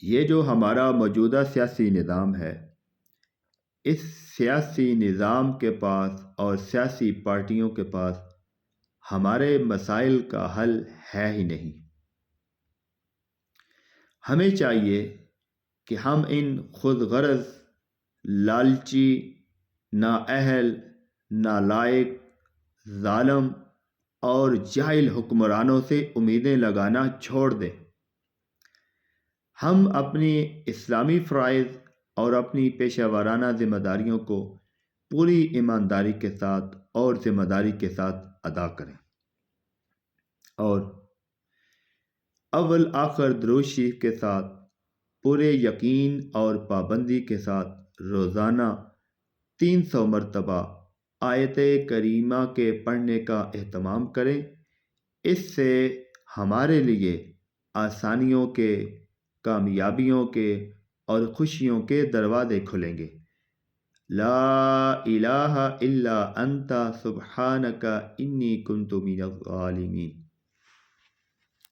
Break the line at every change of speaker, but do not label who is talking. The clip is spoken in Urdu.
یہ جو ہمارا موجودہ سیاسی نظام ہے، اس سیاسی نظام کے پاس اور سیاسی پارٹیوں کے پاس ہمارے مسائل کا حل ہے ہی نہیں۔ ہمیں چاہیے کہ ہم ان خود غرض، لالچی، نااہل، نالائق، ظالم اور جاہل حکمرانوں سے امیدیں لگانا چھوڑ دیں۔ ہم اپنی اسلامی فرائض اور اپنی پیشہ ورانہ ذمہ داریوں کو پوری ایمانداری کے ساتھ اور ذمہ داری کے ساتھ ادا کریں، اور اول آخر درود شریف کے ساتھ پورے یقین اور پابندی کے ساتھ روزانہ 300 مرتبہ آیت کریمہ کے پڑھنے کا اہتمام کریں۔ اس سے ہمارے لیے آسانیوں کے، کامیابیوں کے اور خوشیوں کے دروازے کھلیں گے۔ لا الہ الا انت سبحانک انی کنت من الظالمین۔